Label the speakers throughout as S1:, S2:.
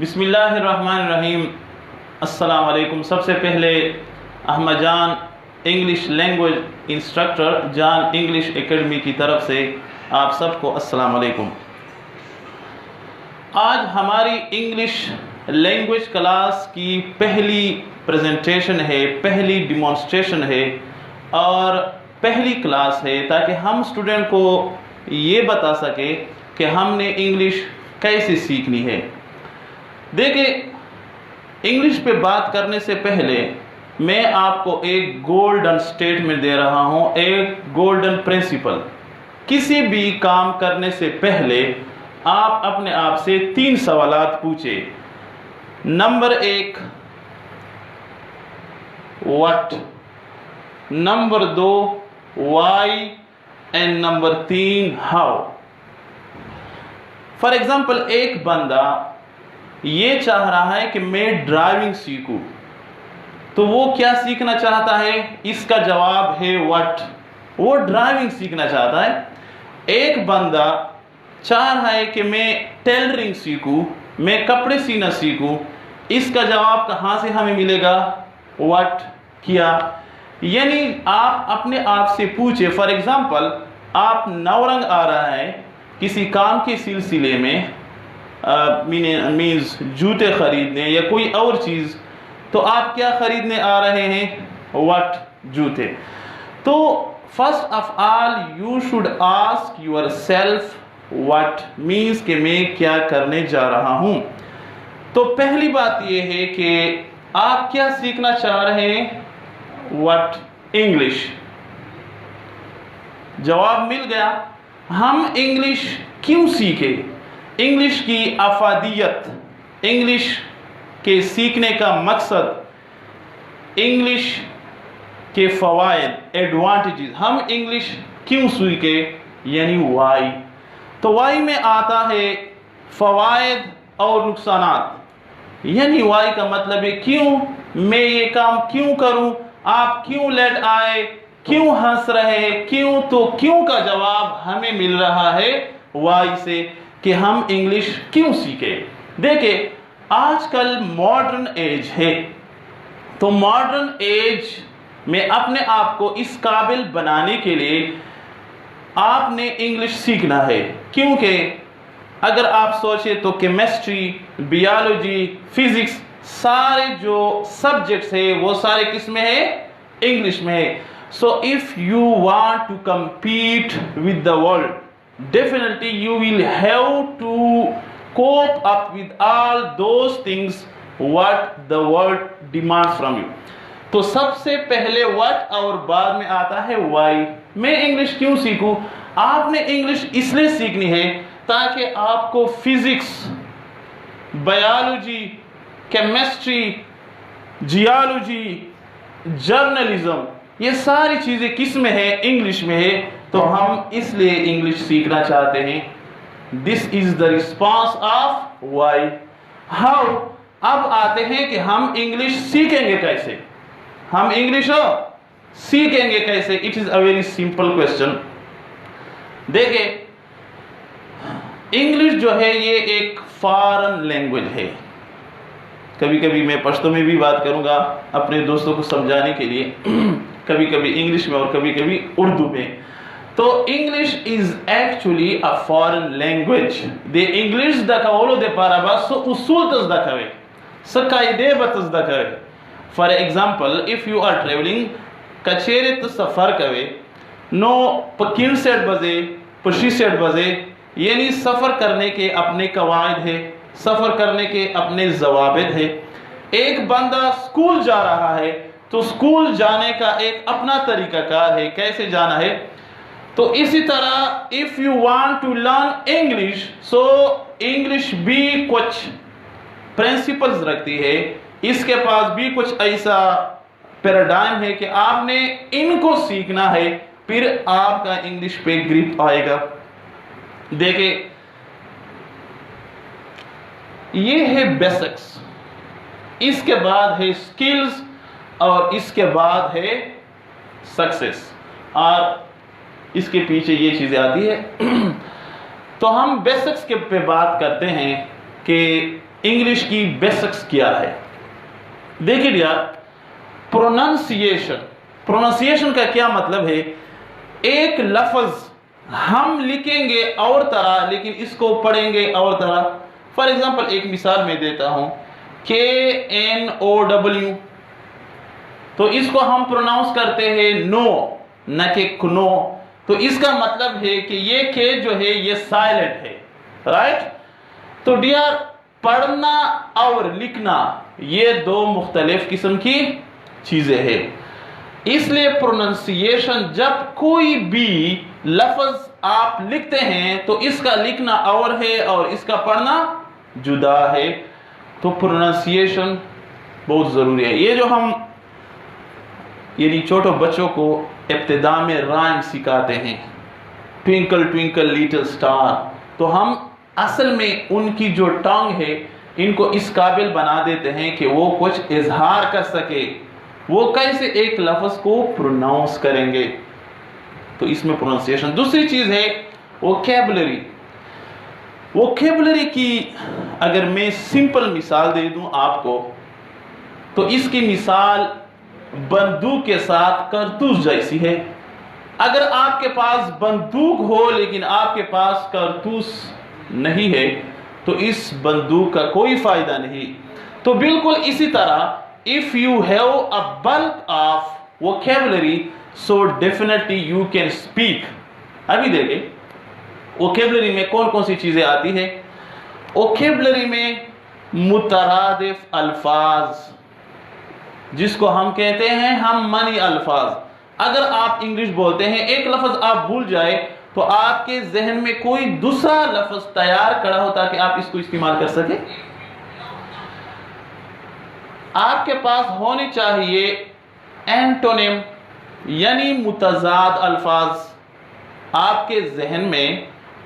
S1: بسم اللہ الرحمن الرحیم۔ السلام علیکم۔ سب سے پہلے احمد جان انگلش لینگویج انسٹرکٹر جان انگلش اکیڈمی کی طرف سے آپ سب کو السلام علیکم۔ آج ہماری انگلش لینگویج کلاس کی پہلی پریزنٹیشن ہے، پہلی ڈیمانسٹریشن ہے اور پہلی کلاس ہے، تاکہ ہم اسٹوڈنٹ کو یہ بتا سکے کہ ہم نے انگلش کیسے سیکھنی ہے۔ دیکھیں، انگلش پہ بات کرنے سے پہلے میں آپ کو ایک گولڈن سٹیٹمنٹ دے رہا ہوں، ایک گولڈن پرنسپل۔ کسی بھی کام کرنے سے پہلے آپ اپنے آپ سے 3 سوالات پوچھیں۔ Number 1 what، number 2 why and number 3 how۔ For example, ایک بندہ یہ چاہ رہا ہے کہ میں ڈرائیونگ سیکھوں، تو وہ کیا سیکھنا چاہتا ہے؟ اس کا جواب ہے what، وہ ڈرائیونگ سیکھنا چاہتا ہے۔ ایک بندہ چاہ رہا ہے کہ میں ٹیلرنگ سیکھوں، میں کپڑے سینا سیکھوں، اس کا جواب کہاں سے ہمیں ملے گا؟ what کیا۔ یعنی آپ اپنے آپ سے پوچھیں۔ فار ایگزامپل، آپ نورنگ آ رہا ہے کسی کام کے سلسلے میں، مینز جوتے خریدنے یا کوئی اور چیز، تو آپ کیا خریدنے آ رہے ہیں؟ what، جوتے۔ تو first of all you should ask your self what، means کہ میں کیا کرنے جا رہا ہوں۔ تو پہلی بات یہ ہے کہ آپ کیا سیکھنا چاہ رہے ہیں؟ what، English. جواب مل گیا۔ ہم انگلش کیوں سیکھیں؟ انگلش کی افادیت، انگلش کے سیکھنے کا مقصد، انگلش کے فوائد، ایڈوانٹیجز، ہم انگلش کیوں سیکھیں، یعنی وائی۔ تو وائی میں آتا ہے فوائد اور نقصانات، یعنی وائی کا مطلب ہے کیوں، میں یہ کام کیوں کروں، آپ کیوں لیٹ آئے، کیوں ہنس رہے، کیوں۔ تو کیوں کا جواب ہمیں مل رہا ہے وائی سے، کہ ہم انگلش کیوں سیکھیں۔ دیکھیں، آج کل ماڈرن ایج ہے، تو ماڈرن ایج میں اپنے آپ کو اس قابل بنانے کے لیے آپ نے انگلش سیکھنا ہے۔ کیونکہ اگر آپ سوچیں تو کیمسٹری، بیالوجی، فزکس، سارے جو سبجیکٹس ہیں وہ سارے کس میں ہے؟ انگلش میں ہے۔ So if you want to compete with the world, definitely you will have to cope up with all those things what the world demands from you. تو سب سے پہلے what اور بعد میں آتا ہے why۔ میں انگلش کیوں سیکھوں؟ آپ نے انگلش اس لیے سیکھنی ہے تاکہ آپ کو physics, biology, chemistry, geology, journalism, یہ ساری چیزیں کس میں ہے؟ انگلش میں ہے۔ تو ہم اس لیے انگلش سیکھنا چاہتے ہیں۔ This is the response of why. How, اب آتے ہیں کہ ہم انگلش سیکھیں گے کیسے، ہم انگلش سیکھیں گے کیسے۔ It is a very simple question. دیکھیں، انگلش جو ہے یہ ایک فارن لینگویج ہے۔ کبھی کبھی میں پشتو میں بھی بات کروں گا اپنے دوستوں کو سمجھانے کے لیے، کبھی کبھی انگلش میں اور کبھی کبھی اردو میں۔ تو English is actually a foreign language. The English da kawolo de paraba so usul tas da kave, so kaide batas da kave. For example, if you are traveling, kachere to safar kave, no pakin set baze, pushi set baze، یعنی سفر کرنے کے اپنے قواعد ہے، سفر کرنے کے اپنے ضوابط ہے۔ ایک بندہ اسکول جا رہا ہے تو اسکول جانے کا ایک اپنا طریقہ کار ہے، کیسے جانا ہے۔ تو اسی طرح if you want to learn English، so English بھی کچھ پرنسپلز رکھتی ہے، اس کے پاس بھی کچھ ایسا پیراڈائم ہے کہ آپ نے ان کو سیکھنا ہے، پھر آپ کا انگلش پہ گرپ آئے گا۔ دیکھیں، یہ ہے بیسکس، اس کے بعد ہے سکلز، اور اس کے بعد ہے سکسیس، اور اس کے پیچھے یہ چیزیں آتی ہے۔ تو ہم بیسکس کے پہ بات کرتے ہیں کہ انگلش کی بیسکس کیا ہے. دیکھیے یار، پروننسیشن کا کیا مطلب ہے؟ ایک لفظ ہم لکھیں گے اور طرح لیکن اس کو پڑھیں گے اور طرح. فار ایگزامپل ایک مثال میں دیتا ہوں، KNOW، تو اس کو ہم پروناؤنس کرتے ہیں نو، نہ کہ کنو. تو اس کا مطلب ہے کہ یہ کہ جو ہے یہ سائلنٹ ہے، رائٹ. تو ڈیئر، پڑھنا اور لکھنا یہ دو مختلف قسم کی چیزیں ہیں. اس لیے پروننسیشن، جب کوئی بھی لفظ آپ لکھتے ہیں تو اس کا لکھنا اور ہے اور اس کا پڑھنا جدا ہے. تو پروننسیشن بہت ضروری ہے. یہ جو ہم یعنی چھوٹے بچوں کو ابتدا میں رائم سکھاتے ہیں، ٹوئنکل ٹوئنکل لٹل اسٹار، تو ہم اصل میں ان کی جو ٹانگ ہے ان کو اس قابل بنا دیتے ہیں کہ وہ کچھ اظہار کر سکے، وہ کیسے ایک لفظ کو پروناؤنس کریں گے. تو اس میں پروننسیشن. دوسری چیز ہے ووکیبلری. ووکیبلری کی اگر میں سمپل مثال دے دوں آپ کو، تو اس کی مثال بندوق کے ساتھ کارتوس جیسی ہے. اگر آپ کے پاس بندوق ہو لیکن آپ کے پاس کارتوس نہیں ہے تو اس بندوق کا کوئی فائدہ نہیں. تو بالکل اسی طرح if you have a bulk of vocabulary, so definitely you can speak. ابھی دیکھیں ووکیبلری میں کون کون سی چیزیں آتی ہیں. ووکیبلری میں مترادف الفاظ، جس کو ہم کہتے ہیں ہم منی الفاظ. اگر آپ انگلش بولتے ہیں، ایک لفظ آپ بھول جائے تو آپ کے ذہن میں کوئی دوسرا لفظ تیار کھڑا ہوتا کہ آپ اس کو استعمال کر سکیں. آپ کے پاس ہونی چاہیے اینٹونیم، یعنی متضاد الفاظ. آپ کے ذہن میں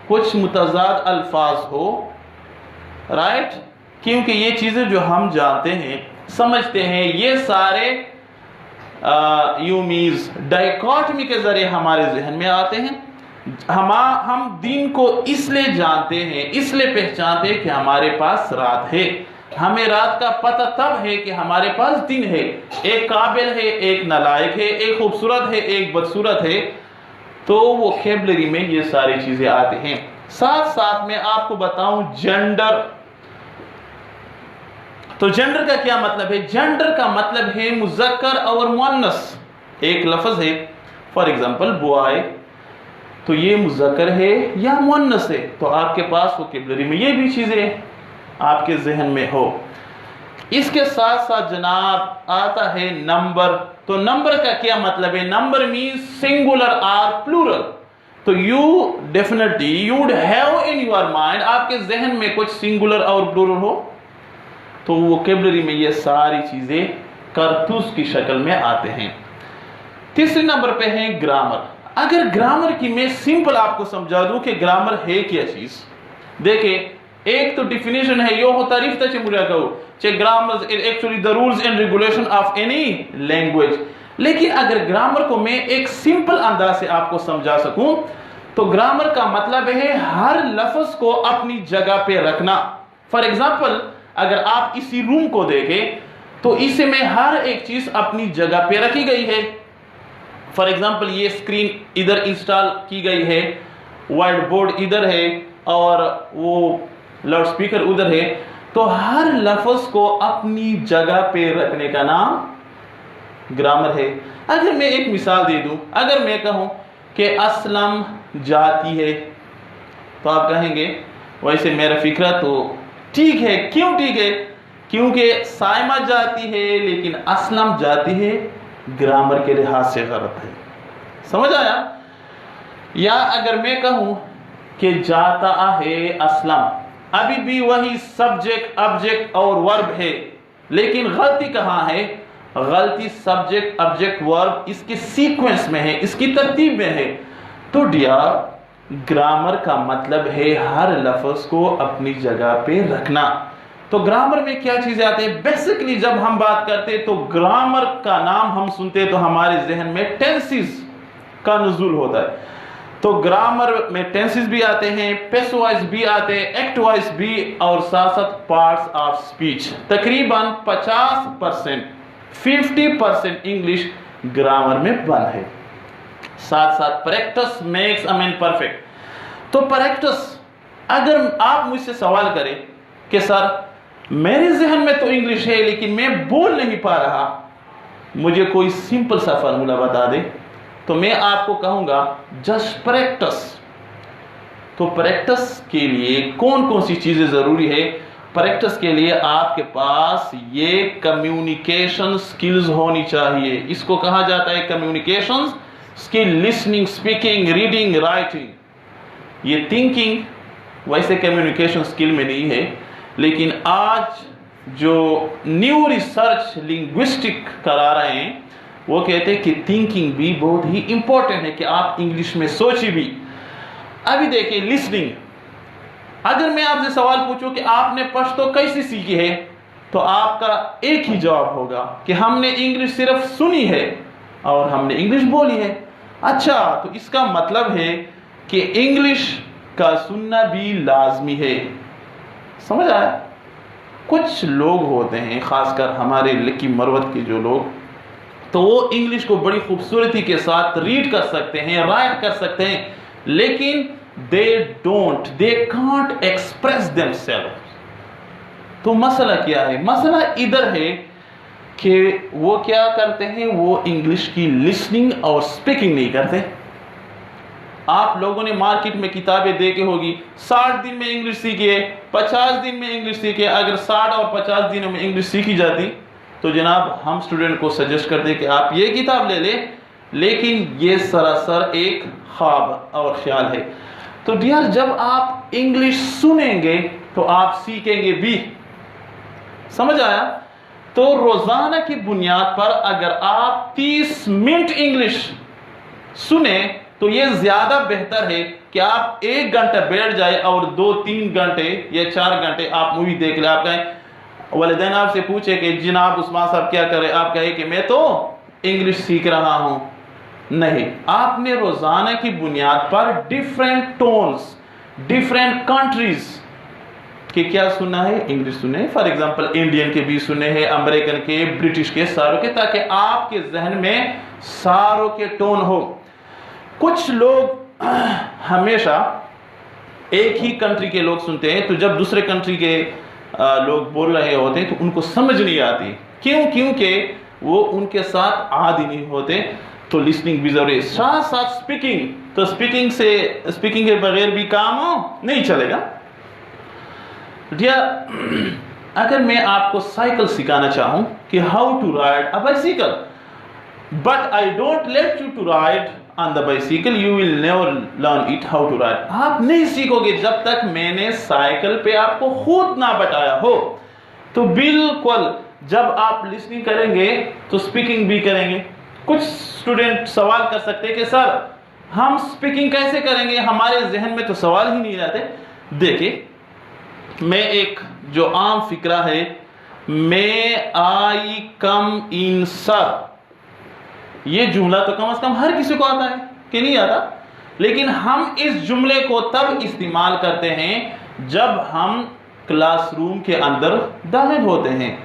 S1: کچھ متضاد الفاظ ہو، رائٹ. کیونکہ یہ چیزیں جو ہم جانتے ہیں، سمجھتے ہیں، یہ سارے یومیز ڈائیکاٹمی کے ذریعے ہمارے ذہن میں آتے ہیں. ہم دین کو اس لیے جانتے ہیں، اس لیے پہچانتے ہیں کہ ہمارے پاس رات ہے. ہمیں رات کا پتہ تب ہے کہ ہمارے پاس دن ہے. ایک قابل ہے، ایک نالائق ہے، ایک خوبصورت ہے، ایک بدصورت ہے. تو ووکیبلری میں یہ ساری چیزیں آتی ہیں. ساتھ ساتھ میں آپ کو بتاؤں جینڈر. تو جینڈر کا کیا مطلب ہے؟ جینڈر کا مطلب ہے مذکر اور مؤنث. ایک لفظ ہے فار ایگزامپل بوائے، تو یہ مذکر ہے یا مؤنث ہے. تو آپ کے پاس ووکیبلری میں یہ بھی چیزیں آپ کے ذہن میں ہو. اس کے ساتھ ساتھ جناب آتا ہے نمبر. تو نمبر کا کیا مطلب ہے؟ نمبر مینس سنگولر اور پلورل. تو you definitely you would have in your mind, آپ کے ذہن میں کچھ سنگولر اور پلورل ہو. تو ووکیبلری میں یہ ساری چیزیں کارتوس کی شکل میں آتے ہیں. تیسرے نمبر پہ ہے گرامر. اگر گرامر کی میں سمپل آپ کو سمجھا دوں کہ گرامر ہے کیا چیز. دیکھیں، ایک تو ڈیفینیشن ہے یہ ہو تعریف تا چمڑا کہو چے grammar actually the rules and regulation of any language. لیکن اگر گرامر کو میں ایک سمپل انداز سے آپ کو سمجھا سکوں تو گرامر کا مطلب ہے ہر لفظ کو اپنی جگہ پہ رکھنا. فار ایگزامپل اگر آپ اسی روم کو دیکھیں تو اس میں ہر ایک چیز اپنی جگہ پہ رکھی گئی ہے. فار ایگزامپل یہ اسکرین ادھر انسٹال کی گئی ہے، وائٹ بورڈ ادھر ہے اور وہ لاؤڈ اسپیکر ادھر ہے. تو ہر لفظ کو اپنی جگہ پہ رکھنے کا نام گرامر ہے. اگر میں ایک مثال دے دوں، اگر میں کہوں کہ اسلم جاتی ہے تو آپ کہیں گے ویسے میرا فکرہ تو ٹھیک ہے. کیوں ٹھیک ہے؟ کیونکہ سائمہ جاتی ہے لیکن اسلم جاتی ہے، گرامر کے لحاظ سے غلط ہے. سمجھ آیا؟ یا اگر میں کہوں کہ جاتا ہے اسلم، ابھی بھی وہی سبجیکٹ آبجیکٹ اور ورب ہے، لیکن غلطی کہاں ہے؟ غلطی سبجیکٹ آبجیکٹ ورب اس کی سیکوینس میں ہے، اس کی ترتیب میں ہے. تو ڈیار گرامر کا مطلب ہے ہر لفظ کو اپنی جگہ پہ رکھنا. تو گرامر میں کیا چیزیں آتے ہیں؟ بیسیکلی جب ہم بات کرتے تو گرامر کا نام ہم سنتے تو ہمارے ذہن میں ٹینسز کا نزول ہوتا ہے. تو گرامر میں ٹینسز بھی آتے ہیں، پیسو وائز بھی آتے ہیں، ایکٹ وائز بھی، اور ساتھ ساتھ پارٹس آف سپیچ. تقریباً 50% انگلش گرامر میں بند ہے. ساتھ ساتھ practice makes a man perfect. تو پریکٹس، اگر آپ مجھ سے سوال کریں کہ سر میرے ذہن میں تو انگلش ہے لیکن میں بول نہیں پا رہا، مجھے کوئی سمپل سا فارمولا بتا دے، تو میں آپ کو کہوں گا جسٹ پریکٹس. تو پریکٹس کے لیے کون کون سی چیزیں ضروری ہے؟ پریکٹس کے لیے آپ کے پاس یہ کمیونیکیشن سکلز ہونی چاہیے. اس کو کہا جاتا ہے کمیونیکیشن سکل، لسننگ، اسپیکنگ، ریڈنگ، رائٹنگ. یہ تھنکنگ ویسے کمیونیکیشن سکل میں نہیں ہے، لیکن آج جو نیو ریسرچ لنگوسٹک کرا رہے ہیں وہ کہتے ہیں کہ تھنکنگ بھی بہت ہی امپورٹنٹ ہے کہ آپ انگلش میں سوچی بھی. ابھی دیکھیں لسننگ، اگر میں آپ سے سوال پوچھوں کہ آپ نے پشتو کیسے سیکھی ہے، تو آپ کا ایک ہی جواب ہوگا کہ ہم نے انگلش صرف سنی ہے اور ہم نے انگلش بولی ہے. اچھا، تو اس کا مطلب ہے کہ انگلش کا سننا بھی لازمی ہے. سمجھ آیا؟ کچھ لوگ ہوتے ہیں، خاص کر ہمارے لکی مروت کے جو لوگ، تو وہ انگلش کو بڑی خوبصورتی کے ساتھ ریڈ کر سکتے ہیں، رائٹ کر سکتے ہیں، لیکن they can't express themselves. تو مسئلہ کیا ہے؟ مسئلہ ادھر ہے کہ وہ کیا کرتے ہیں، وہ انگلش کی لسننگ اور سپیکنگ نہیں کرتے. آپ لوگوں نے مارکیٹ میں کتابیں دیکھے ہوگی، 60 دن میں انگلش سیکھیے، 50 دن میں انگلش سیکھیے. اگر 60 اور 50 دنوں میں انگلش سیکھی جاتی تو جناب ہم اسٹوڈنٹ کو سجیسٹ کرتے کہ آپ یہ کتاب لے لیں، لیکن یہ سراسر ایک خواب اور خیال ہے. تو ڈیئر، جب آپ انگلش سنیں گے تو آپ سیکھیں گے بھی. سمجھ آیا؟ تو روزانہ کی بنیاد پر اگر آپ 30 منٹ انگلش سنیں تو یہ زیادہ بہتر ہے کہ آپ 1 گھنٹہ بیٹھ جائے اور 2-3 گھنٹے یا 4 گھنٹے آپ مووی دیکھ لیں. آپ کہیں والدین آپ سے پوچھے کہ جناب عثمان صاحب کیا کرے، آپ کہیں کہ میں تو انگلش سیکھ رہا ہوں. نہیں، آپ نے روزانہ کی بنیاد پر ڈیفرنٹ ٹونز، ڈیفرنٹ کنٹریز کہ کیا سننا ہے، انگلش سنے. فار ایگزامپل انڈین کے بھی سنے ہیں، امریکن کے، برٹش کے، ساروں کے، تاکہ آپ کے ذہن میں ساروں کے ٹون ہو. کچھ لوگ ہمیشہ ایک ہی کنٹری کے لوگ سنتے ہیں، تو جب دوسرے کنٹری کے لوگ بول رہے ہوتے ہیں تو ان کو سمجھ نہیں آتی. کیونکہ وہ ان کے ساتھ عادی نہیں ہوتے. تو لسننگ بھی ضروری ہے، ساتھ ساتھ سپیکنگ. تو سپیکنگ کے بغیر بھی کام نہیں چلے گا. اگر میں آپ کو سائیکل سکھانا چاہوں کہ how to ride a bicycle, but I don't let you to ride on the bicycle, you will never learn it how to ride. آپ نہیں سیکھو گے جب تک میں نے سائیکل پہ آپ کو خود نہ بتایا ہو. تو بالکل جب آپ لسننگ کریں گے تو سپیکنگ بھی کریں گے. کچھ اسٹوڈنٹ سوال کر سکتے ہیں کہ سر ہم سپیکنگ کیسے کریں گے، ہمارے ذہن میں تو سوال ہی نہیں آتے. دیکھیں، میں ایک جو عام فکرہ ہے، میں آئی کم ان سر، یہ جملہ تو کم از کم ہر کسی کو آتا ہے کہ نہیں آتا، لیکن ہم اس جملے کو تب استعمال کرتے ہیں جب ہم کلاس روم کے اندر داخل ہوتے ہیں.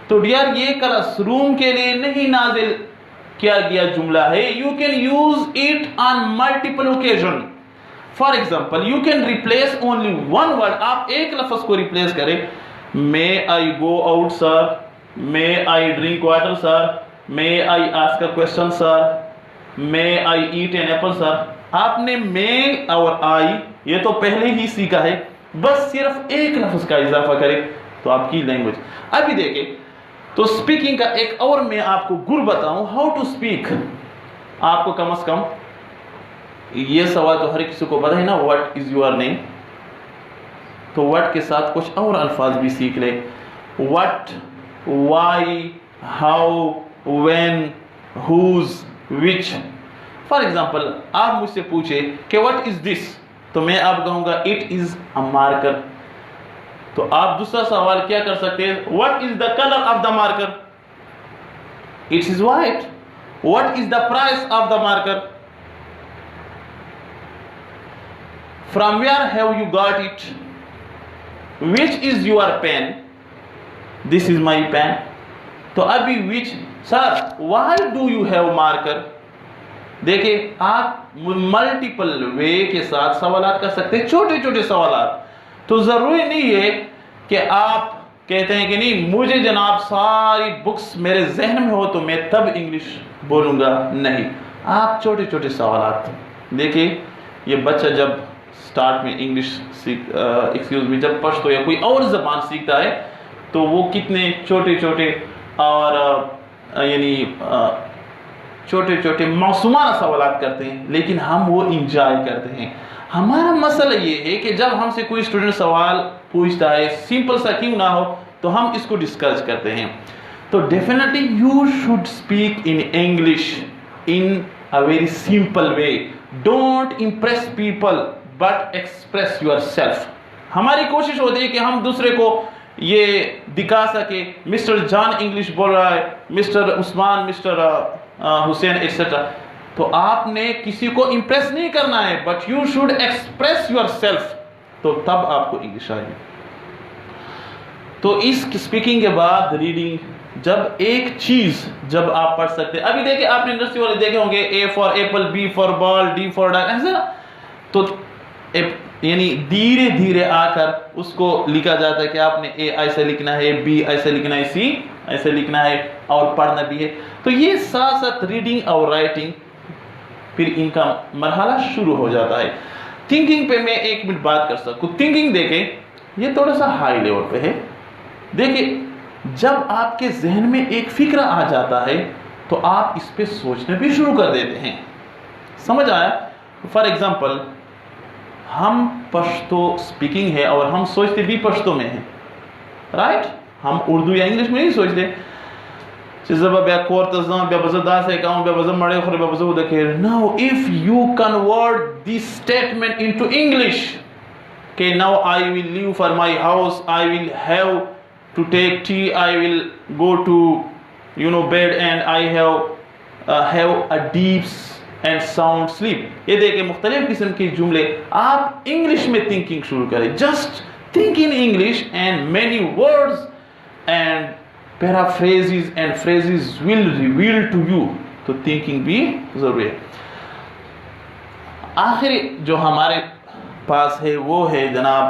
S1: تو ڈیئر، یہ کلاس روم کے لیے نہیں نازل کیا گیا جملہ ہے. You can use it on multiple occasion. For example you can replace only one word. آپ ایک لفظ کو ریپلیس کریں، may I go out sir, may I drink water sir, may I ask a question sir, may I eat an apple sir. آپ نے مے اور آئی یہ تو پہلے ہی سیکھا ہے، بس صرف ایک لفظ کا اضافہ کریں تو آپ کی لینگویج. ابھی دیکھیں، تو سپیکنگ کا ایک اور میں آپ کو گر بتاؤں، ہاؤ ٹو اسپیک. آپ کو کم از کم یہ سوال تو ہر کسی کو پتا ہے نا، واٹ از یور نیم. تو واٹ کے ساتھ کچھ اور الفاظ بھی سیکھ لے. What, why, how, when, whose, which. For example آپ مجھ سے پوچھے کہ واٹ از دس، تو میں آپ کہوں گا اٹ از اے مارکر. تو آپ دوسرا سوال کیا کر سکتے ہیں، what is the colour of the marker, it is white. What is the price of the marker, From where have you got it? Which is your pen? This is my pen. تو ابھی which, sir, why do you have marker? دیکھیں آپ multiple وے کے ساتھ سوالات کر سکتے ہیں، چھوٹے چھوٹے سوالات. تو ضروری نہیں ہے کہ آپ کہتے ہیں کہ نہیں مجھے جناب ساری بکس میرے ذہن میں ہو تو میں تب انگلش بولوں گا. نہیں، آپ چھوٹے چھوٹے سوالات. دیکھیں یہ بچہ جب سٹارٹ میں انگلش جب پشتو یا کوئی اور زبان سیکھتا ہے تو وہ کتنے چھوٹے چھوٹے اور یعنی چھوٹے چھوٹے معصومانہ سوالات کرتے ہیں، لیکن ہم وہ انجوائے کرتے ہیں. ہمارا مسئلہ یہ ہے کہ جب ہم سے کوئی اسٹوڈنٹ سوال پوچھتا ہے سمپل سا کیوں نہ ہو تو ہم اس کو ڈسکس کرتے ہیں. تو definitely you should speak in English in a very simple way. Don't impress people but express yourself. ہماری کوشش ہوتی ہے کہ ہم دوسرے کو یہ دکھا سکے مسٹر جان انگلش بول رہا ہے، مسٹر عثمان، مسٹر حسین ایٹسٹرا. تو آپ نے کسی کو امپریس نہیں کرنا ہے but you should express your self, تو تب آپ کو انگلش آئے گی. تو اس اسپیکنگ کے بعد ریڈنگ، جب ایک چیز جب آپ پڑھ سکتے ہیں. ابھی دیکھیں آپ نے انڈسٹری والے دیکھے ہوں گے A for apple, B for ball, D for dog, ایسا. تو یعنی دھیرے دھیرے آ کر اس کو لکھا جاتا ہے کہ آپ نے اے ایسے لکھنا ہے، بی ایسے لکھنا ہے، سی ایسے لکھنا ہے اور پڑھنا بھی ہے. تو یہ ساتھ ساتھ ریڈنگ اور رائٹنگ پھر ان کا مرحلہ شروع ہو جاتا ہے. تھنکنگ پہ میں ایک منٹ بات کر سکوں. تھنکنگ دیکھیں یہ تھوڑا سا ہائی لیول پہ ہے. دیکھیں جب آپ کے ذہن میں ایک فکر آ جاتا ہے تو آپ اس پہ سوچنا بھی شروع کر دیتے ہیں. سمجھ آیا؟ فار ایگزامپل ہم پشتو اسپیکنگ ہے اور ہم سوچتے بھی پشتو میں ہیں، رائٹ؟ ہم اردو یا انگلش میں نہیں سوچتے. Now if you convert this statement into English, okay, now I will leave for my house, I will have to take tea, I will go to bed and I have a deep and sound sleep. یہ دیکھیں مختلف قسم کے جملے آپ English میں thinking شروع کریں. Just think in English and many words and paraphrases and phrases will reveal to you. تو thinking بھی ضروری ہے. آخری جو ہمارے پاس ہے وہ ہے جناب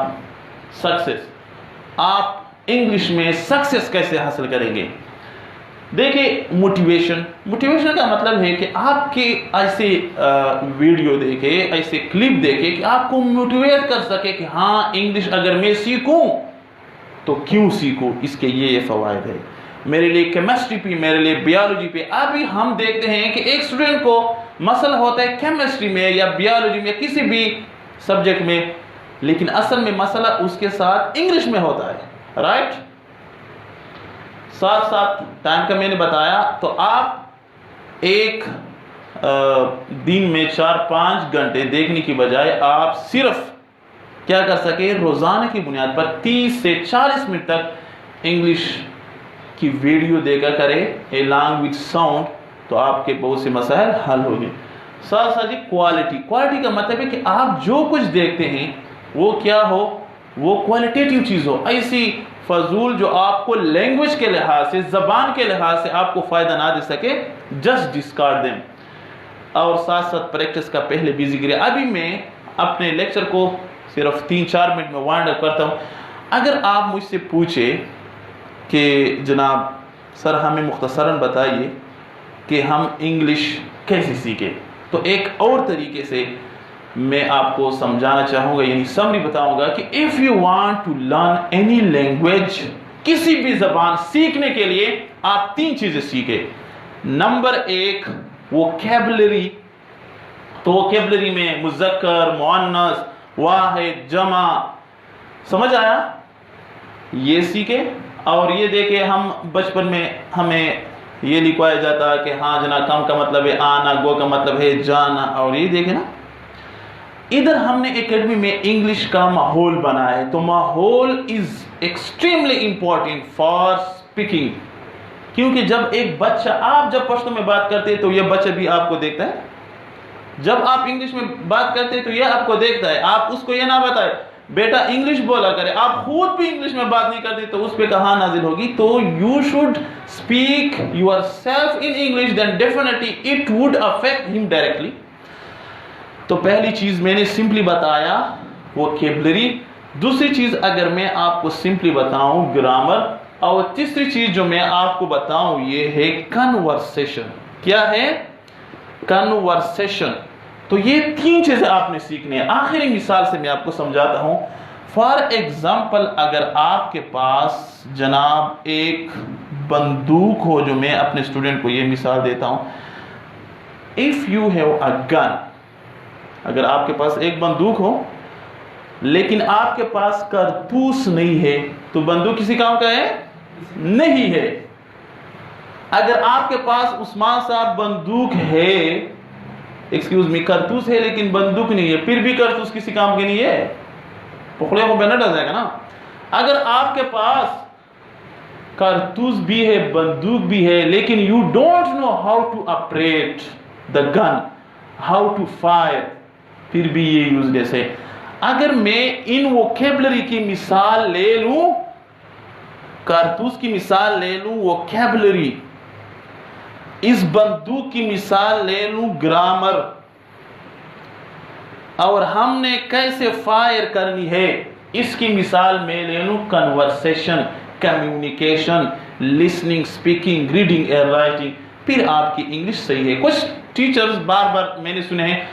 S1: سکسیس. آپ انگلش میں سکسیس کیسے حاصل کریں گے؟ دیکھیں موٹیویشن کا مطلب ہے کہ آپ کے ایسے ویڈیو دیکھے، ایسے کلپ دیکھے کہ آپ کو موٹیویٹ کر سکے کہ ہاں انگلش اگر میں سیکھوں تو کیوں سیکھوں، اس کے یہ فوائد ہے میرے لیے کیمسٹری پہ، میرے لیے بیالوجی پہ. ابھی ہم دیکھتے ہیں کہ ایک اسٹوڈنٹ کو مسئلہ ہوتا ہے کیمسٹری میں یا بیالوجی میں کسی بھی سبجیکٹ میں، لیکن اصل میں مسئلہ اس کے ساتھ انگلش میں ہوتا ہے، رائٹ؟ ساتھ ساتھ ٹائم کا میں نے بتایا. تو آپ ایک دن میں 4-5 گھنٹے دیکھنے کی بجائے آپ صرف کیا کر سکے، روزانہ کی بنیاد پر 30 سے 40 منٹ تک انگلش کی ویڈیو دیکھا کرے along with sound، تو آپ کے بہت سے مسائل حل ہو گئے. ساتھ ساتھ کوالٹی کا مطلب ہے کہ آپ جو کچھ دیکھتے ہیں وہ کیا ہو، وہ کوالٹیٹیو چیز ہو. ایسی فضول جو آپ کو لینگویج کے لحاظ سے، زبان کے لحاظ سے آپ کو فائدہ نہ دے سکے، جسٹ ڈسکارڈ دیم. اور ساتھ ساتھ پریکٹس کا پہلے بھی ذکر ہے. ابھی میں اپنے لیکچر کو صرف 3-4 منٹ میں وائنڈ اپ کرتا ہوں. اگر آپ مجھ سے پوچھے کہ جناب سر ہمیں مختصراً بتائیے کہ ہم انگلش کیسے سیکھیں، تو ایک اور طریقے سے میں آپ کو سمجھانا چاہوں گا، یعنی سمری بتاؤں گا کہ if you want to learn any language، کسی بھی زبان سیکھنے کے لیے آپ 3 چیزیں سیکھیں. Number 1 vocabulary. تو ووکیبلری میں مذکر، مؤنث، واحد، جمع، سمجھ آیا؟ یہ سیکھیں. اور یہ دیکھیں ہم بچپن میں ہمیں یہ لکھوایا جاتا ہے کہ ہاں جنا کم کا مطلب ہے آنا، گو کا مطلب ہے جانا. اور یہ دیکھیں نا ادھر ہم نے اکیڈمی میں انگلش کا ماحول بنایا ہے. تو ماحول is extremely important for speaking, کیونکہ جب ایک بچہ، آپ جب پشتو میں بات کرتے ہیں تو یہ بچہ بھی آپ کو دیکھتا ہے، جب آپ انگلش میں بات کرتے ہیں تو یہ آپ کو دیکھتا ہے, آپ اس کو یہ نہ بتائے بیٹا انگلش بولا کرے, آپ خود بھی انگلش میں بات نہیں کرتے تو اس پہ کہاں نازل ہوگی. تو you should speak your self in English, then definitely it would affect ہم ڈائریکٹلی. تو پہلی چیز میں نے سمپلی بتایا ووکیبلری, دوسری چیز اگر میں آپ کو سمپلی بتاؤں گرامر, اور تیسری چیز جو میں آپ کو بتاؤں یہ ہے کنورسیشن. کیا ہے؟ کنورسیشن. تو یہ تین چیزیں آپ نے سیکھنی ہیں. آخری مثال سے میں آپ کو سمجھاتا ہوں. فار ایگزامپل اگر آپ کے پاس جناب ایک بندوق ہو, جو میں اپنے اسٹوڈنٹ کو یہ مثال دیتا ہوں, اف یو ہیو اے گن, اگر آپ کے پاس ایک بندوق ہو لیکن آپ کے پاس کارتوس نہیں ہے تو بندوق کسی کام کا ہے نہیں ہے. اگر آپ کے پاس عثمان صاحب بندوق ہے, ایکسکیوز می, کارتوس ہے لیکن بندوق نہیں ہے, پھر بھی کارتوس کسی کام کے نہیں ہے, پکڑے کو بنا ڈال جائے گا نا. اگر آپ کے پاس کارتوس بھی ہے بندوق بھی ہے لیکن you don't know how to operate the gun, how to fire, پھر بھی یہ یوز لیس ہے. اگر میں ان ووکیبلری کی مثال لے لوں, کارتوس کی مثال لے لوں ووکیبلری, اس بندوق کی مثال لے لوں گرامر, اور ہم نے کیسے فائر کرنی ہے اس کی مثال میں لے لوں conversation, communication, listening, speaking, reading اور رائٹنگ, پھر آپ کی انگلش صحیح ہے. کچھ ٹیچرز بار بار میں نے سنے ہیں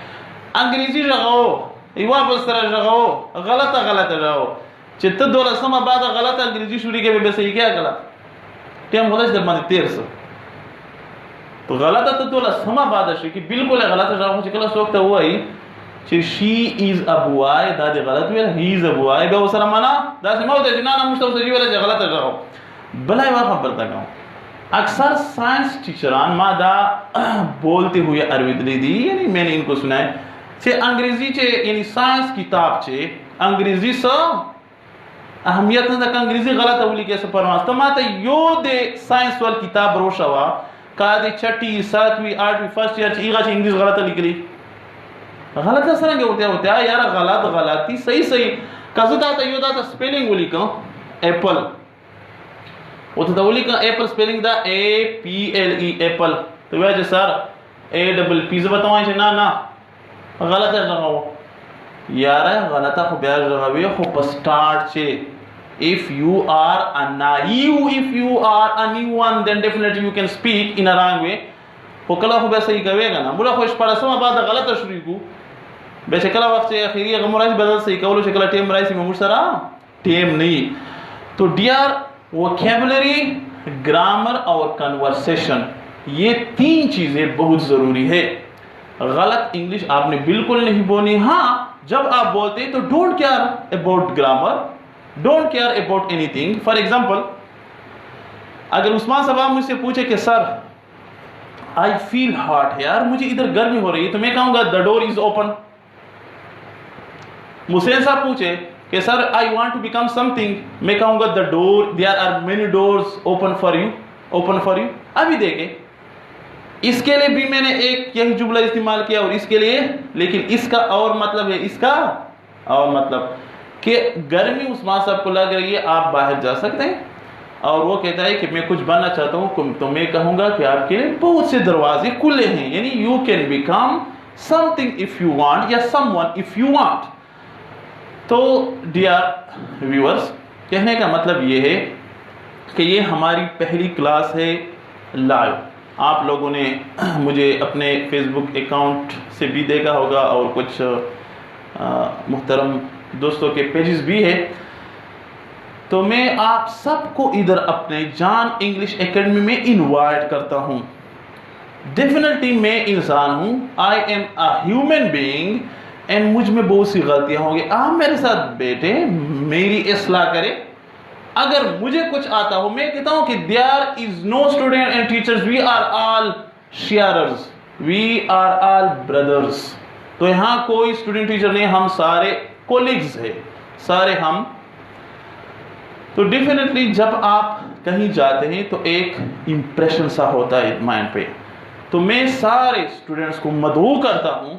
S1: انگریزی رغو ایوا بسرا رغو غلط رغو چت دولا سما بعد غلط انگریزی شروع کے بے صحیح کیا غلط ٹیم غلط در مانے 1300 تو غلط تو دولا سما بعد شي کہ بالکل غلط رغو چکلا سوکتا ہوا ہی چ شی از ا بوائے دا دی غلط well he is a boy بے وسرا مانا دا سما تے جنانا مستوى جی ولا غلط رغو بلا وا خبر تا گاؤں. اکثر سائنس ٹیچران مادا بولتے ہوئے اروید دی, یعنی میں نے ان کو سنا ہے چھے انگریزی چھے, یعنی سائنس کتاب چھے انگریزی سا اہمیت نہ انگریزی غلط اولی کیسے پرواز تو ماتا یو دے سائنس وال کتاب روشا وا کا دے چھٹی ساتویں آٹھویں فرسٹ ایئر چھے ایغا چھے انگریز غلط لکلی, غلط اثر انگے ہوتے ہیں یار غلطی صحیح کازو تا یو دا سپیلنگ اولی کا ایپل, وہ تو اولی کا ایپل سپیلنگ دا اے پی ایل ای ایپل, تو وہ جو سر اے ڈبل پی سے بتاؤں چھے نا غلط ہے رغو یارا غلط ہے بیار رغوی خو پسٹارٹ چھے. if you are a new one then definitely you can speak in a wrong way. خو کلا خو بے صحیح کوئے گا نا مولا خوش پڑا سما بعد غلط شروع کو بے چکلا وقت چھے اخیری غمرائی بدل صحیح کولو چکلا ٹیم رائی سی میں مرسرا ٹیم نہیں. تو ڈیار ووکیبلری, گرامر اور کنورسیشن, یہ تین چیزیں بہت ضروری ہے. غلط انگلش آپ نے بالکل نہیں بولنی. ہاں جب آپ بولتے تو don't care about grammar, don't care about any thing. For example اگر عثمان صاحب مجھ سے پوچھے کہ سر آئی فیل ہاٹ, یار مجھے ادھر گرمی ہو رہی ہے, تو میں کہوں گا the door is open. Machine صاحب پوچھے کہ sir I want to become something, میں کہوں گا the door there are many doors open for you. ابھی دیکھیں اس کے لیے بھی میں نے ایک یہی جملہ استعمال کیا اور اس کے لیے, لیکن اس کا اور مطلب ہے, اس کا اور مطلب کہ گرمی عثمان صاحب کو لگ رہی ہے آپ باہر جا سکتے ہیں, اور وہ کہتا ہے کہ میں کچھ بننا چاہتا ہوں, تو میں کہوں گا کہ آپ کے لیے بہت سے دروازے کھلے ہیں, یعنی you can become something if you want, یا someone if you want. تو ڈیئر ویورز, کہنے کا مطلب یہ ہے کہ یہ ہماری پہلی کلاس ہے لائیو. آپ لوگوں نے مجھے اپنے فیس بک اکاؤنٹ سے بھی دیکھا ہوگا اور کچھ محترم دوستوں کے پیجز بھی ہے. تو میں آپ سب کو ادھر اپنے جان انگلش اکیڈمی میں انوائٹ کرتا ہوں. ڈیفینیٹلی میں انسان ہوں, I am a human being, and مجھ میں بہت سی غلطیاں ہوں گی. آپ میرے ساتھ بیٹھے, میری اصلاح کریں. اگر مجھے کچھ آتا ہو, میں کہتا ہوں کہ there is no student and teachers, we are all sharers, we are all brothers. تو یہاں کوئی اسٹوڈنٹ ٹیچر نہیں, ہم سارے کولیگز ہیں, سارے ہم. تو ڈیفینیٹلی جب آپ کہیں جاتے ہیں تو ایک امپریشن سا ہوتا ہے مائنڈ پہ. تو میں سارے اسٹوڈنٹس کو مدعو کرتا ہوں